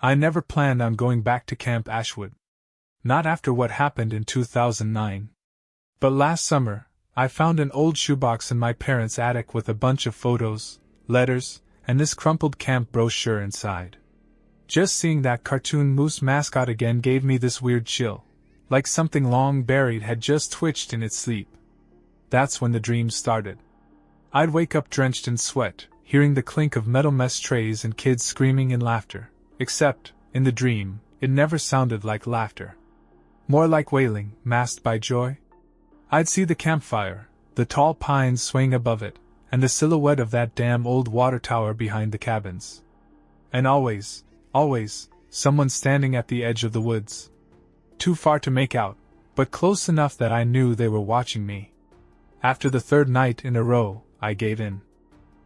I never planned on going back to Camp Ashwood. Not after what happened in 2009. But last summer, I found an old shoebox in my parents' attic with a bunch of photos, letters, and this crumpled camp brochure inside. Just seeing that cartoon moose mascot again gave me this weird chill, like something long buried had just twitched in its sleep. That's when the dreams started. I'd wake up drenched in sweat, hearing the clink of metal mess trays and kids screaming in laughter, except, in the dream, it never sounded like laughter. More like wailing, masked by joy. I'd see the campfire, the tall pines swaying above it, and the silhouette of that damn old water tower behind the cabins. And always, someone standing at the edge of the woods. Too far to make out, but close enough that I knew they were watching me. After the third night in a row, I gave in.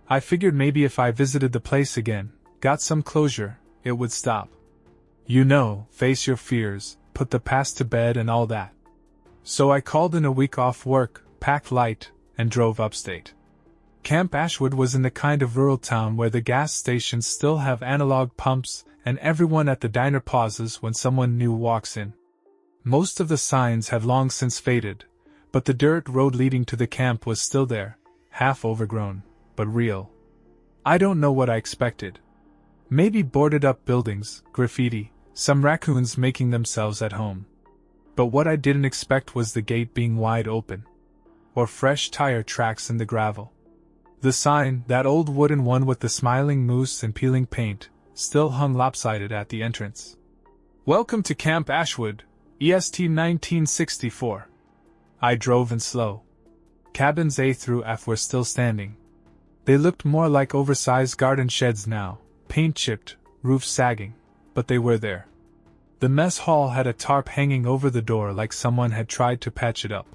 I figured maybe if I visited the place again, got some closure, it would stop. You know, face your fears, put the past to bed and all that. So I called in a week off work, packed light, and drove upstate. Camp Ashwood was in the kind of rural town where the gas stations still have analog pumps and everyone at the diner pauses when someone new walks in. Most of the signs had long since faded, but the dirt road leading to the camp was still there, half overgrown, but real. I don't know what I expected. Maybe boarded up buildings, graffiti, some raccoons making themselves at home. But what I didn't expect was the gate being wide open. Or fresh tire tracks in the gravel. The sign, that old wooden one with the smiling moose and peeling paint, still hung lopsided at the entrance. Welcome to Camp Ashwood, EST 1964. I drove in slow. Cabins A through F were still standing. They looked more like oversized garden sheds now, paint chipped, roofs sagging, but they were there. The mess hall had a tarp hanging over the door like someone had tried to patch it up.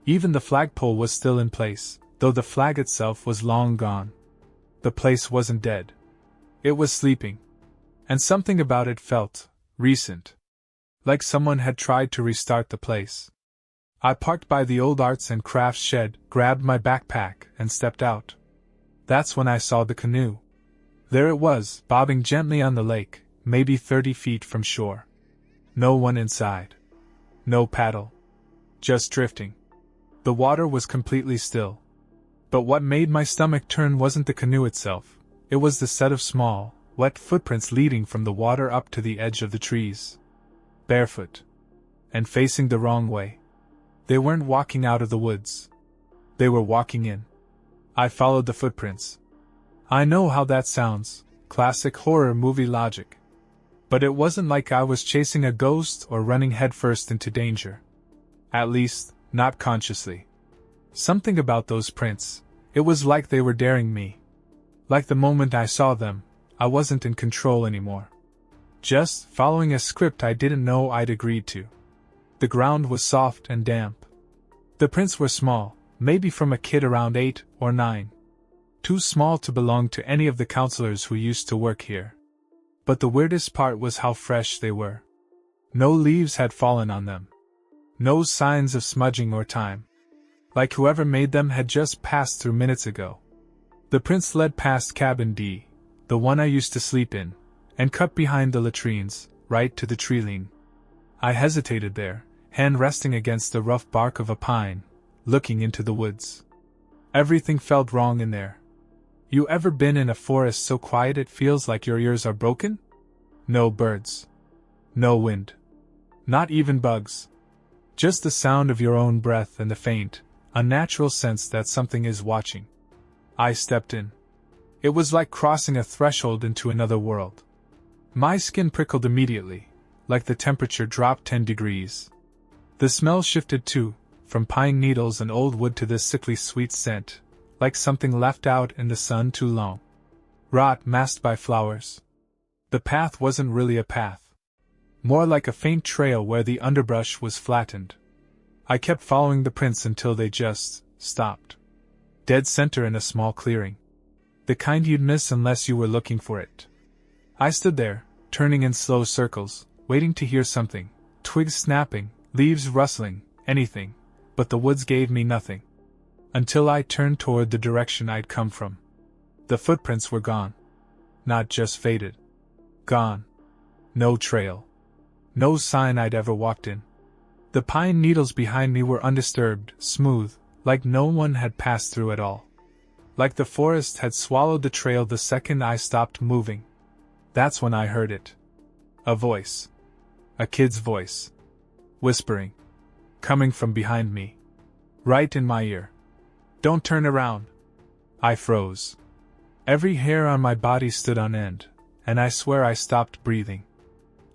Even the flagpole was still in place, though the flag itself was long gone. The place wasn't dead. It was sleeping. And something about it felt recent. Like someone had tried to restart the place. I parked by the old arts and crafts shed, grabbed my backpack, and stepped out. That's when I saw the canoe. There it was, bobbing gently on the lake, maybe 30 feet from shore. No one inside. No paddle. Just drifting. The water was completely still. But what made my stomach turn wasn't the canoe itself, it was the set of small, wet footprints leading from the water up to the edge of the trees. Barefoot. And facing the wrong way. They weren't walking out of the woods. They were walking in. I followed the footprints. I know how that sounds, classic horror movie logic. But it wasn't like I was chasing a ghost or running headfirst into danger. At least, not consciously. Something about those prints, it was like they were daring me. Like the moment I saw them, I wasn't in control anymore. Just following a script I didn't know I'd agreed to. The ground was soft and damp. The prints were small, maybe from a kid around 8 or 9. Too small to belong to any of the counselors who used to work here. But the weirdest part was how fresh they were. No leaves had fallen on them. No signs of smudging or time. Like whoever made them had just passed through minutes ago. The prints led past cabin D, the one I used to sleep in, and cut behind the latrines, right to the treeline. I hesitated there, hand resting against the rough bark of a pine, looking into the woods. Everything felt wrong in there. You ever been in a forest so quiet it feels like your ears are broken? No birds. No wind. Not even bugs. Just the sound of your own breath and the faint, unnatural sense that something is watching. I stepped in. It was like crossing a threshold into another world. My skin prickled immediately, like the temperature dropped 10 degrees. The smell shifted too, from pine needles and old wood to this sickly sweet scent, like something left out in the sun too long. Rot masked by flowers. The path wasn't really a path. More like a faint trail where the underbrush was flattened. I kept following the prints until they just stopped. Dead center in a small clearing. The kind you'd miss unless you were looking for it. I stood there, turning in slow circles, waiting to hear something, twigs snapping, leaves rustling, anything, but the woods gave me nothing. Until I turned toward the direction I'd come from. The footprints were gone. Not just faded. Gone. No trail. No sign I'd ever walked in. The pine needles behind me were undisturbed, smooth, like no one had passed through at all. Like the forest had swallowed the trail the second I stopped moving. That's when I heard it. A voice. A kid's voice. Whispering. Coming from behind me. Right in my ear. Don't turn around. I froze. Every hair on my body stood on end, and I swear I stopped breathing.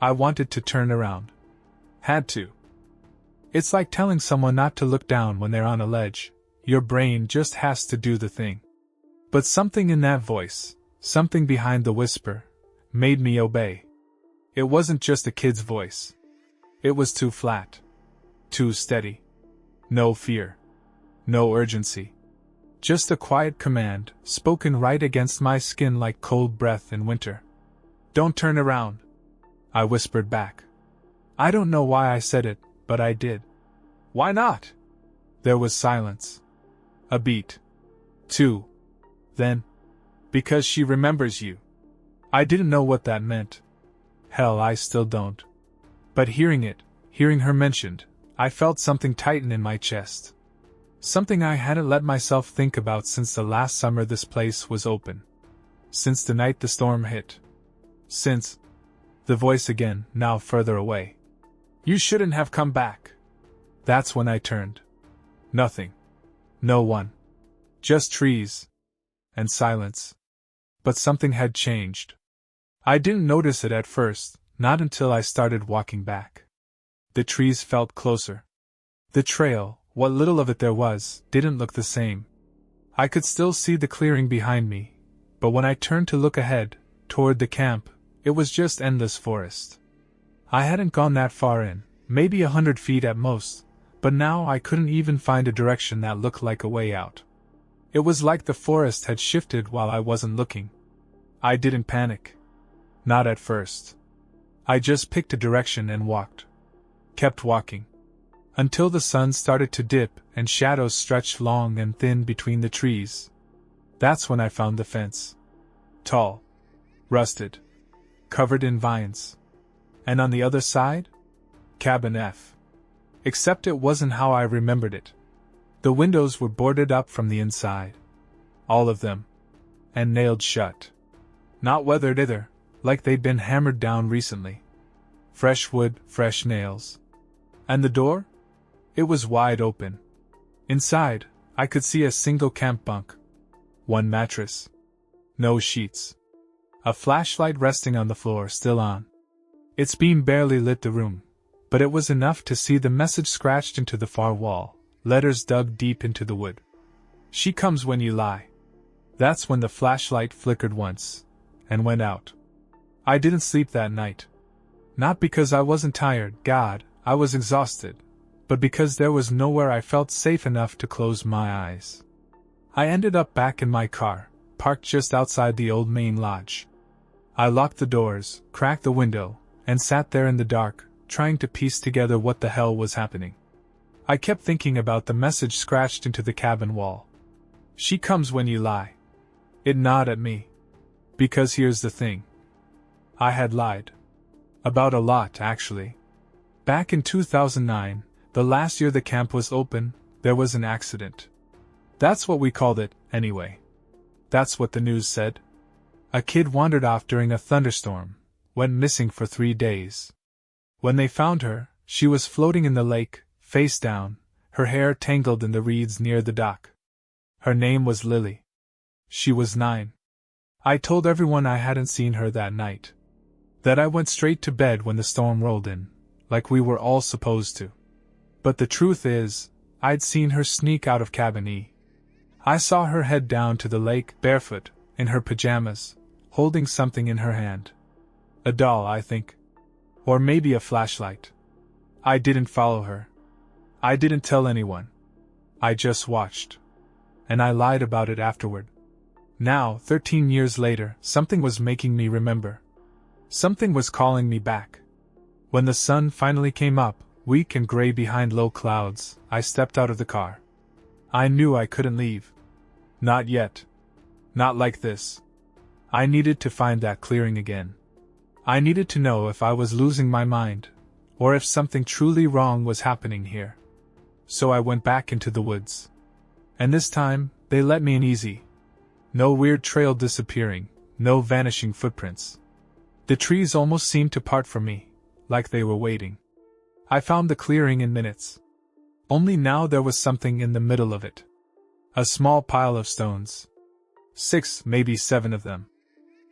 I wanted to turn around. Had to. It's like telling someone not to look down when they're on a ledge. Your brain just has to do the thing. But something in that voice, something behind the whisper, made me obey. It wasn't just a kid's voice. It was too flat. Too steady. No fear. No urgency. Just a quiet command, spoken right against my skin like cold breath in winter. Don't turn around. I whispered back. I don't know why I said it, but I did. Why not? There was silence. A beat. 2. Then. Because she remembers you. I didn't know what that meant. Hell, I still don't. But hearing it, hearing her mentioned, I felt something tighten in my chest. Something I hadn't let myself think about since the last summer this place was open. Since the night the storm hit. Since. The voice again, now further away. You shouldn't have come back. That's when I turned. Nothing. No one. Just trees. And silence. But something had changed. I didn't notice it at first, not until I started walking back. The trees felt closer. The trail, what little of it there was, didn't look the same. I could still see the clearing behind me, but when I turned to look ahead, toward the camp, it was just endless forest. I hadn't gone that far in, maybe 100 feet at most, but now I couldn't even find a direction that looked like a way out. It was like the forest had shifted while I wasn't looking. I didn't panic. Not at first. I just picked a direction and walked. Kept walking. Until the sun started to dip and shadows stretched long and thin between the trees. That's when I found the fence. Tall. Rusted. Covered in vines. And on the other side? Cabin F. Except it wasn't how I remembered it. The windows were boarded up from the inside. All of them. And nailed shut. Not weathered either, like they'd been hammered down recently. Fresh wood, fresh nails. And the door? It was wide open. Inside, I could see a single camp bunk. One mattress. No sheets. A flashlight resting on the floor, still on. Its beam barely lit the room, but it was enough to see the message scratched into the far wall, letters dug deep into the wood. She comes when you lie. That's when the flashlight flickered once, and went out. I didn't sleep that night. Not because I wasn't tired, God, I was exhausted, but because there was nowhere I felt safe enough to close my eyes. I ended up back in my car, parked just outside the old main lodge. I locked the doors, cracked the window, and sat there in the dark, trying to piece together what the hell was happening. I kept thinking about the message scratched into the cabin wall. She comes when you lie. It gnawed at me. Because here's the thing. I had lied. About a lot, actually. Back in 2009, the last year the camp was open, there was an accident. That's what we called it, anyway. That's what the news said. A kid wandered off during a thunderstorm, went missing for 3 days. When they found her, she was floating in the lake, face down, her hair tangled in the reeds near the dock. Her name was Lily. She was 9. I told everyone I hadn't seen her that night. That I went straight to bed when the storm rolled in, like we were all supposed to. But the truth is, I'd seen her sneak out of cabin E. I saw her head down to the lake, barefoot, in her pajamas, holding something in her hand. A doll, I think. Or maybe a flashlight. I didn't follow her. I didn't tell anyone. I just watched. And I lied about it afterward. Now, 13 years later, something was making me remember. Something was calling me back. When the sun finally came up, weak and gray behind low clouds, I stepped out of the car. I knew I couldn't leave. Not yet. Not like this. I needed to find that clearing again. I needed to know if I was losing my mind, or if something truly wrong was happening here. So I went back into the woods. And this time, they let me in easy. No weird trail disappearing, no vanishing footprints. The trees almost seemed to part from me, like they were waiting. I found the clearing in minutes. Only now there was something in the middle of it. A small pile of stones. 6, maybe 7 of them.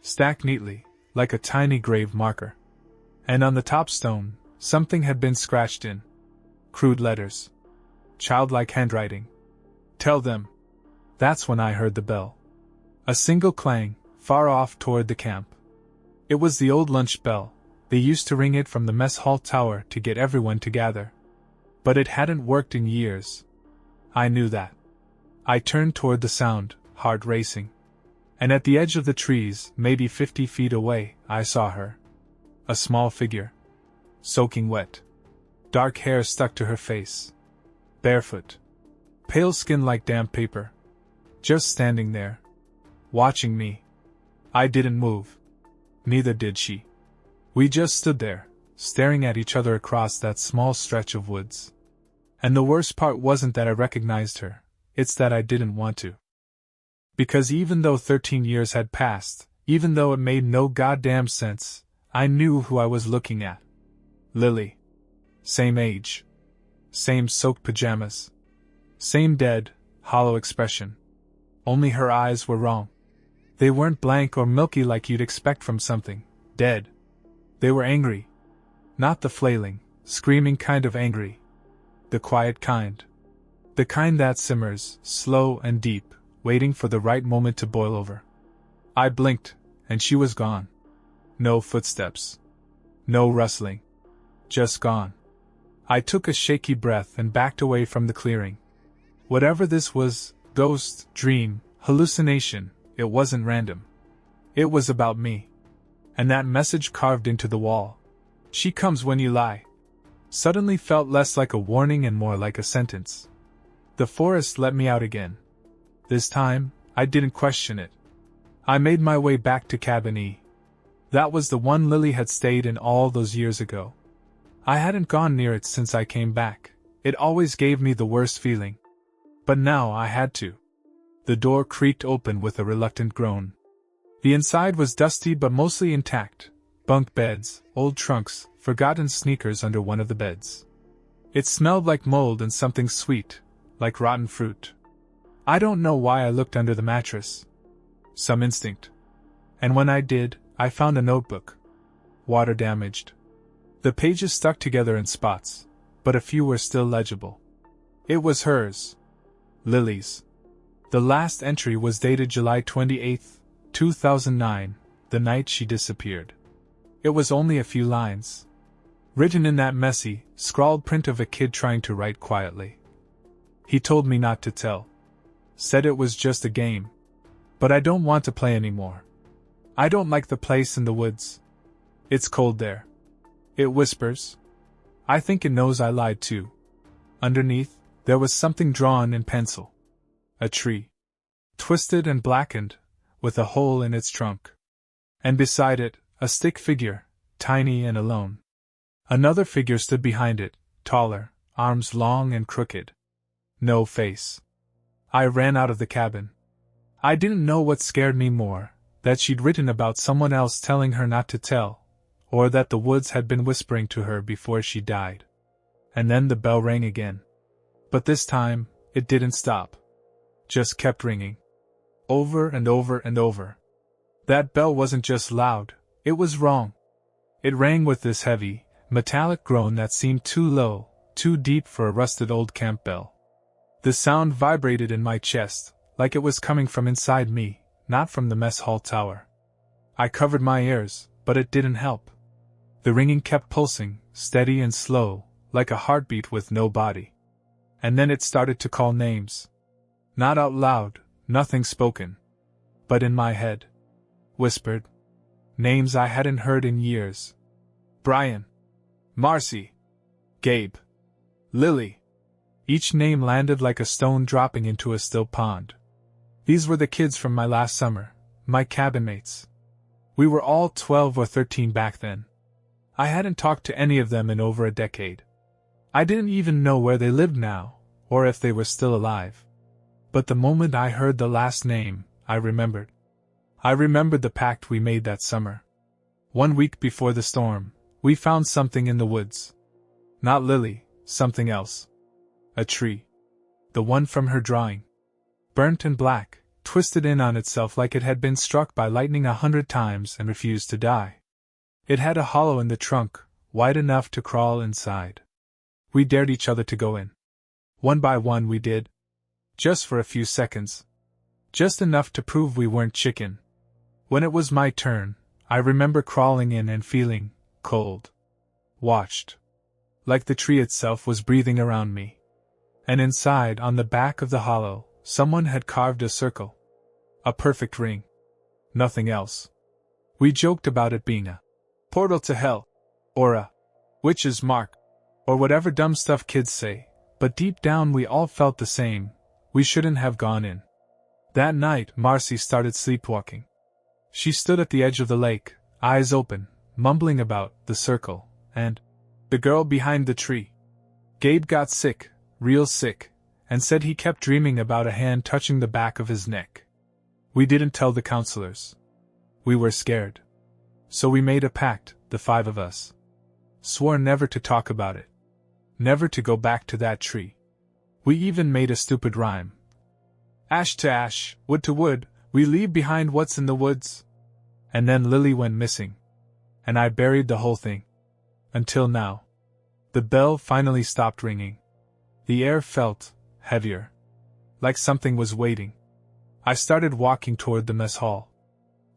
Stacked neatly, like a tiny grave marker. And on the top stone, something had been scratched in. Crude letters. Childlike handwriting. Tell them. That's when I heard the bell. A single clang, far off toward the camp. It was the old lunch bell. They used to ring it from the mess hall tower to get everyone to gather. But it hadn't worked in years. I knew that. I turned toward the sound, heart racing. And at the edge of the trees, maybe 50 feet away, I saw her. A small figure. Soaking wet. Dark hair stuck to her face. Barefoot. Pale skin like damp paper. Just standing there. Watching me. I didn't move. Neither did she. We just stood there, staring at each other across that small stretch of woods. And the worst part wasn't that I recognized her, it's that I didn't want to. Because even though 13 years had passed, even though it made no goddamn sense, I knew who I was looking at. Lily. Same age. Same soaked pajamas. Same dead, hollow expression. Only her eyes were wrong. They weren't blank or milky like you'd expect from something dead. They were angry. Not the flailing, screaming kind of angry. The quiet kind. The kind that simmers, slow and deep, waiting for the right moment to boil over. I blinked, and she was gone. No footsteps. No rustling. Just gone. I took a shaky breath and backed away from the clearing. Whatever this was, ghost, dream, hallucination, it wasn't random. It was about me. And that message carved into the wall. She comes when you lie. Suddenly felt less like a warning and more like a sentence. The forest let me out again. This time, I didn't question it. I made my way back to Cabin E. That was the one Lily had stayed in all those years ago. I hadn't gone near it since I came back. It always gave me the worst feeling. But now I had to. The door creaked open with a reluctant groan. The inside was dusty but mostly intact. Bunk beds, old trunks, forgotten sneakers under one of the beds. It smelled like mold and something sweet, like rotten fruit. I don't know why I looked under the mattress. Some instinct. And when I did, I found a notebook. Water damaged. The pages stuck together in spots, but a few were still legible. It was hers. Lily's. The last entry was dated July 28, 2009, the night she disappeared. It was only a few lines. Written in that messy, scrawled print of a kid trying to write quietly. He told me not to tell. Said it was just a game. But I don't want to play anymore. I don't like the place in the woods. It's cold there. It whispers. I think it knows I lied too. Underneath, there was something drawn in pencil. A tree. Twisted and blackened, with a hole in its trunk. And beside it, a stick figure, tiny and alone. Another figure stood behind it, taller, arms long and crooked. No face. I ran out of the cabin. I didn't know what scared me more, that she'd written about someone else telling her not to tell, or that the woods had been whispering to her before she died. And then the bell rang again. But this time, it didn't stop. Just kept ringing. Over and over and over. That bell wasn't just loud, it was wrong. It rang with this heavy, metallic groan that seemed too low, too deep for a rusted old camp bell. The sound vibrated in my chest, like it was coming from inside me, not from the mess hall tower. I covered my ears, but it didn't help. The ringing kept pulsing, steady and slow, like a heartbeat with no body. And then it started to call names. Not out loud, nothing spoken. But in my head. Whispered. Names I hadn't heard in years. Brian. Marcy. Gabe. Lily. Each name landed like a stone dropping into a still pond. These were the kids from my last summer, my cabin mates. We were all 12 or 13 back then. I hadn't talked to any of them in over a decade. I didn't even know where they lived now, or if they were still alive. But the moment I heard the last name, I remembered. I remembered the pact we made that summer. 1 week before the storm, we found something in the woods. Not Lily, something else. A tree. The one from her drawing. Burnt and black, twisted in on itself like it had been struck by lightning 100 times and refused to die. It had a hollow in the trunk, wide enough to crawl inside. We dared each other to go in. One by one we did. Just for a few seconds. Just enough to prove we weren't chicken. When it was my turn, I remember crawling in and feeling cold. Watched. Like the tree itself was breathing around me. And inside, on the back of the hollow, someone had carved a circle. A perfect ring. Nothing else. We joked about it being a portal to hell, or a witch's mark, or whatever dumb stuff kids say, but deep down we all felt the same. We shouldn't have gone in. That night, Marcy started sleepwalking. She stood at the edge of the lake, eyes open, mumbling about the circle, and the girl behind the tree. Gabe got sick, real sick, and said he kept dreaming about a hand touching the back of his neck. We didn't tell the counselors. We were scared. So we made a pact, the 5 of us. Swore never to talk about it. Never to go back to that tree. We even made a stupid rhyme. Ash to ash, wood to wood, we leave behind what's in the woods. And then Lily went missing. And I buried the whole thing. Until now. The bell finally stopped ringing. The air felt heavier. Like something was waiting. I started walking toward the mess hall.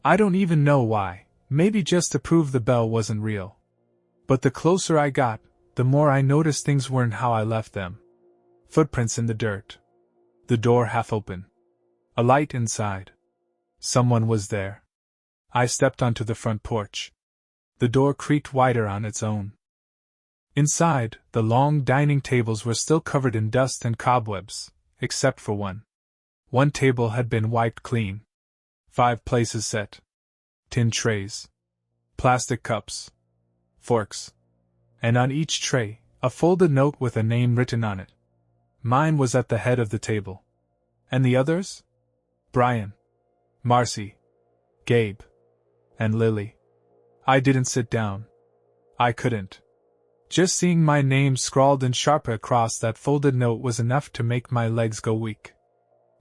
I don't even know why, maybe just to prove the bell wasn't real. But the closer I got, the more I noticed things weren't how I left them. Footprints in the dirt. The door half open. A light inside. Someone was there. I stepped onto the front porch. The door creaked wider on its own. Inside, the long dining tables were still covered in dust and cobwebs, except for one. One table had been wiped clean. 5 places set. Tin trays. Plastic cups. Forks. And on each tray, a folded note with a name written on it. Mine was at the head of the table. And the others? Brian. Marcy. Gabe. And Lily. I didn't sit down. I couldn't. Just seeing my name scrawled in sharp across that folded note was enough to make my legs go weak.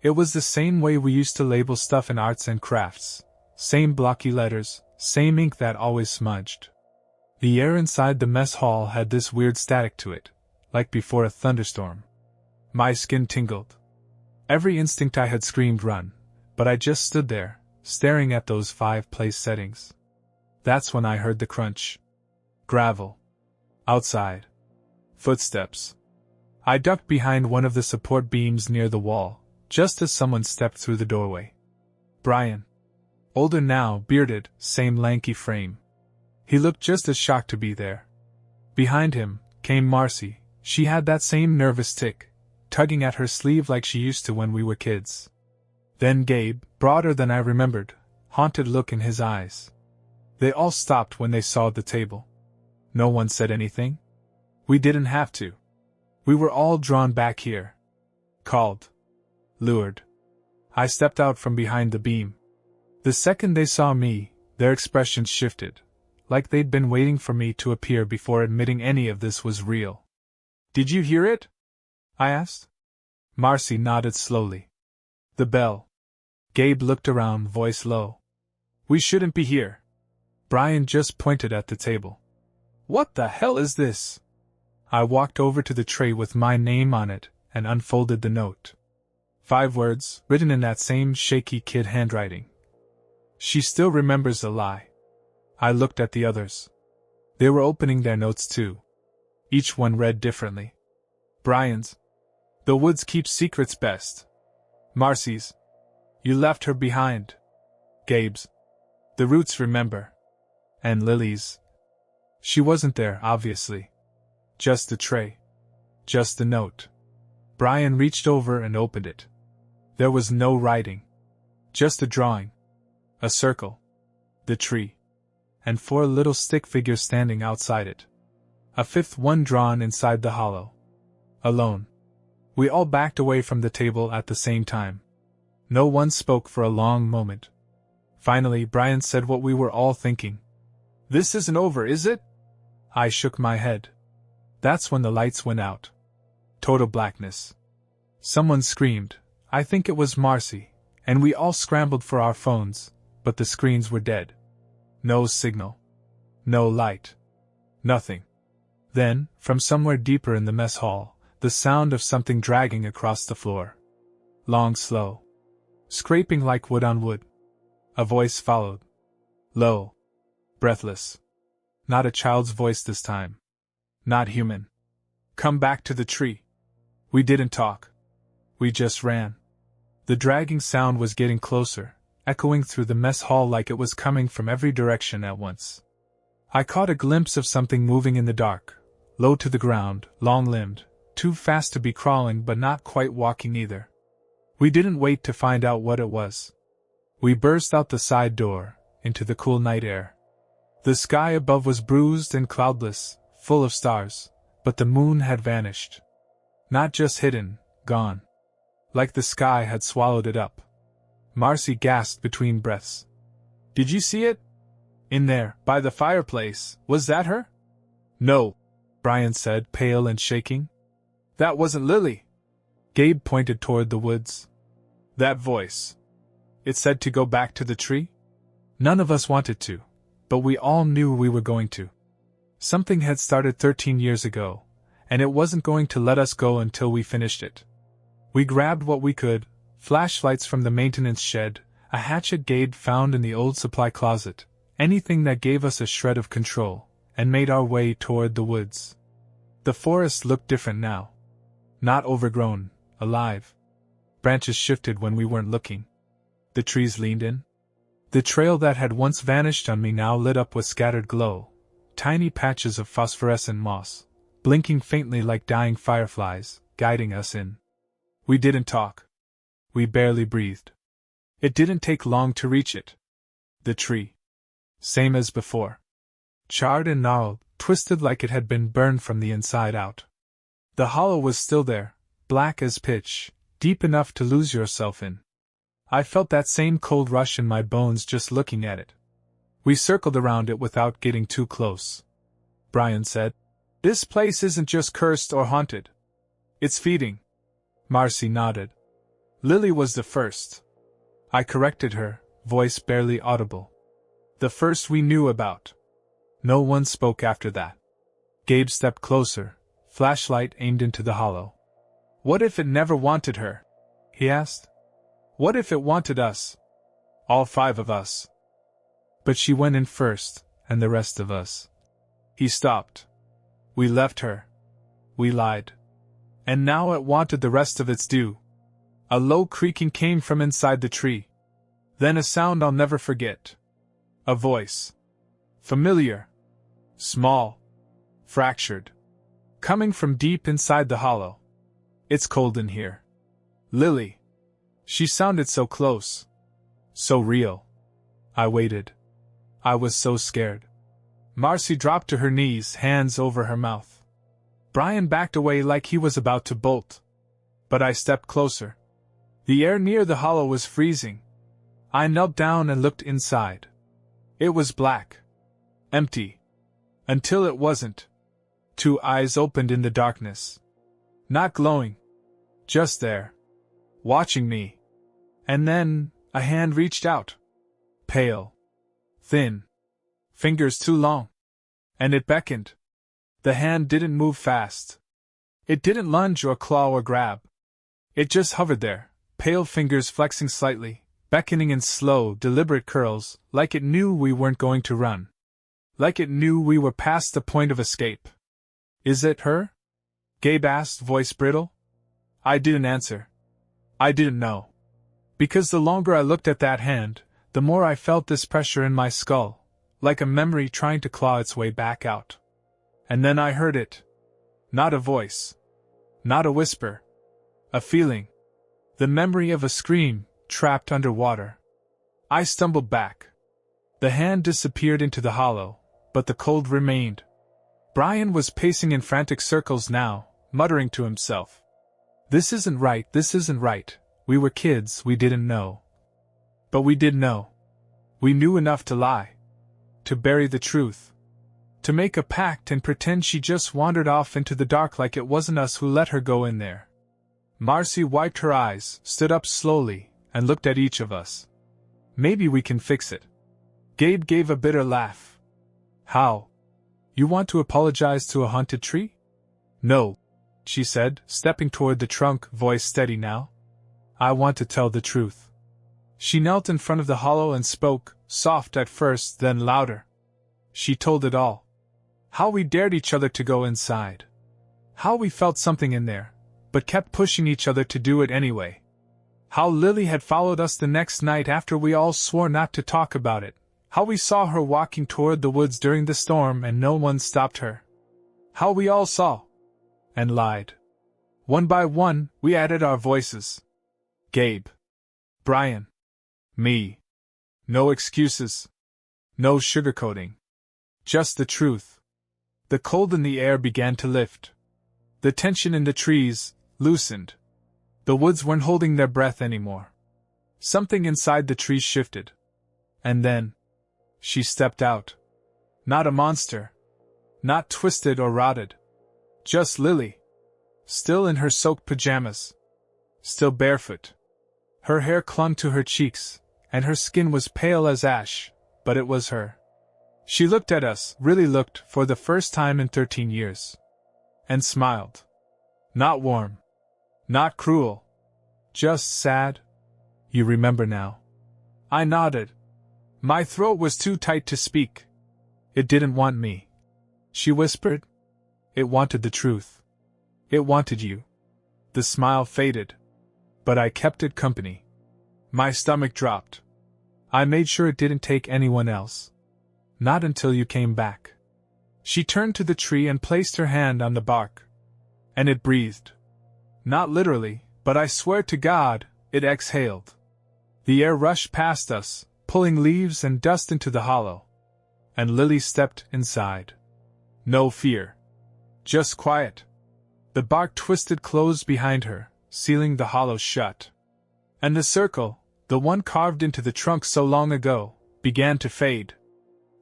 It was the same way we used to label stuff in arts and crafts. Same blocky letters, same ink that always smudged. The air inside the mess hall had this weird static to it, like before a thunderstorm. My skin tingled. Every instinct I had screamed run, but I just stood there, staring at those 5 place settings. That's when I heard the crunch. Gravel. Outside. Footsteps. I ducked behind one of the support beams near the wall, just as someone stepped through the doorway. Brian. Older now, bearded, same lanky frame. He looked just as shocked to be there. Behind him came Marcy. She had that same nervous tick, tugging at her sleeve like she used to when we were kids. Then Gabe, broader than I remembered, haunted look in his eyes. They all stopped when they saw the table. No one said anything. We didn't have to. We were all drawn back here. Called. Lured. I stepped out from behind the beam. The second they saw me, their expressions shifted, like they'd been waiting for me to appear before admitting any of this was real. Did you hear it? I asked. Marcy nodded slowly. The bell. Gabe looked around, voice low. We shouldn't be here. Brian just pointed at the table. What the hell is this? I walked over to the tray with my name on it and unfolded the note. 5 words, written in that same shaky kid handwriting. She still remembers the lie. I looked at the others. They were opening their notes too. Each one read differently. Brian's. The woods keep secrets best. Marcy's. You left her behind. Gabe's. The roots remember. And Lily's. She wasn't there, obviously. Just the tray. Just the note. Brian reached over and opened it. There was no writing. Just a drawing. A circle. the tree, and 4 little stick figures standing outside it. A 5th one drawn inside the hollow. Alone. We all backed away from the table at the same time. No one spoke for a long moment. Finally, Brian said what we were all thinking. "This isn't over, is it?" I shook my head. That's when the lights went out. Total blackness. Someone screamed. I think it was Marcy, and we all scrambled for our phones, but the screens were dead. No signal. No light. Nothing. Then, from somewhere deeper in the mess hall, the sound of something dragging across the floor. Long, slow. Scraping like wood on wood. A voice followed. Low. Breathless. Not a child's voice this time. Not human. "Come back to the tree." We didn't talk. We just ran. The dragging sound was getting closer, echoing through the mess hall like it was coming from every direction at once. I caught a glimpse of something moving in the dark, low to the ground, long-limbed, too fast to be crawling but not quite walking either. We didn't wait to find out what it was. We burst out the side door, into the cool night air. The sky above was bruised and cloudless, full of stars, but the moon had vanished. Not just hidden, gone. Like the sky had swallowed it up. Marcy gasped between breaths. "Did you see it? In there, by the fireplace, was that her?" "No," Brian said, pale and shaking. "That wasn't Lily." Gabe pointed toward the woods. "That voice. It said to go back to the tree?" None of us wanted to, but we all knew we were going to. Something had started 13 years ago, and it wasn't going to let us go until we finished it. We grabbed what we could, flashlights from the maintenance shed, a hatchet Gabe found in the old supply closet, anything that gave us a shred of control, and made our way toward the woods. The forest looked different now. Not overgrown, alive. Branches shifted when we weren't looking. The trees leaned in. The trail that had once vanished on me now lit up with scattered glow, tiny patches of phosphorescent moss, blinking faintly like dying fireflies, guiding us in. We didn't talk. We barely breathed. It didn't take long to reach it. The tree. Same as before. Charred and gnarled, twisted like it had been burned from the inside out. The hollow was still there, black as pitch, deep enough to lose yourself in. I felt that same cold rush in my bones just looking at it. We circled around it without getting too close. Brian said, "This place isn't just cursed or haunted. It's feeding." Marcy nodded. "Lily was the first." I corrected her, voice barely audible. "The first we knew about." No one spoke after that. Gabe stepped closer, flashlight aimed into the hollow. "What if it never wanted her?" he asked. "What if it wanted us? All 5 of us?" "But she went in first, and the rest of us." He stopped. "We left her. We lied. And now it wanted the rest of its due." A low creaking came from inside the tree. Then a sound I'll never forget. A voice. Familiar. Small. Fractured. Coming from deep inside the hollow. "It's cold in here. Lily." She sounded so close. So real. I waited. I was so scared. Marcy dropped to her knees, hands over her mouth. Brian backed away like he was about to bolt. But I stepped closer. The air near the hollow was freezing. I knelt down and looked inside. It was black. Empty. Until it wasn't. 2 eyes opened in the darkness. Not glowing. Just there. Watching me. And then, a hand reached out. Pale. Thin. Fingers too long. And it beckoned. The hand didn't move fast. It didn't lunge or claw or grab. It just hovered there, pale fingers flexing slightly, beckoning in slow, deliberate curls, like it knew we weren't going to run. Like it knew we were past the point of escape. "Is it her?" Gabe asked, voice brittle. I didn't answer. I didn't know. Because the longer I looked at that hand, the more I felt this pressure in my skull, like a memory trying to claw its way back out. And then I heard it. Not a voice. Not a whisper. A feeling. The memory of a scream, trapped underwater. I stumbled back. The hand disappeared into the hollow, but the cold remained. Brian was pacing in frantic circles now, muttering to himself. This isn't right, this isn't right. We were kids, we didn't know. But we did know. We knew enough to lie. To bury the truth. To make a pact and pretend she just wandered off into the dark like it wasn't us who let her go in there. Marcy wiped her eyes, stood up slowly, and looked at each of us. Maybe we can fix it. Gabe gave a bitter laugh. How? You want to apologize to a haunted tree? No, she said, stepping toward the trunk, voice steady now. I want to tell the truth. She knelt in front of the hollow and spoke, soft at first, then louder. She told it all. How we dared each other to go inside. How we felt something in there, but kept pushing each other to do it anyway. How Lily had followed us the next night after we all swore not to talk about it. How we saw her walking toward the woods during the storm and no one stopped her. How we all saw. And lied. One by one, we added our voices. Gabe. Brian. Me. No excuses. No sugarcoating. Just the truth. The cold in the air began to lift. The tension in the trees loosened. The woods weren't holding their breath anymore. Something inside the trees shifted. And then, she stepped out. Not a monster. Not twisted or rotted. Just Lily. Still in her soaked pajamas. Still barefoot. Her hair clung to her cheeks, and her skin was pale as ash, but it was her. She looked at us, really looked, for the first time in 13 years. And smiled. Not warm. Not cruel. Just sad. You remember now. I nodded. My throat was too tight to speak. It didn't want me. She whispered. It wanted the truth. It wanted you. The smile faded. But I kept it company. My stomach dropped. I made sure it didn't take anyone else. Not until you came back. She turned to the tree and placed her hand on the bark. And it breathed. Not literally, but I swear to God, it exhaled. The air rushed past us, pulling leaves and dust into the hollow. And Lily stepped inside. No fear. Just quiet. The bark twisted closed behind her, sealing the hollow shut. And the circle, the one carved into the trunk so long ago, began to fade.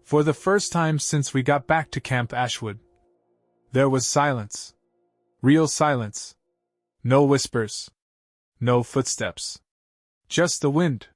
For the first time since we got back to Camp Ashwood. There was silence. Real silence. No whispers. No footsteps. Just the wind,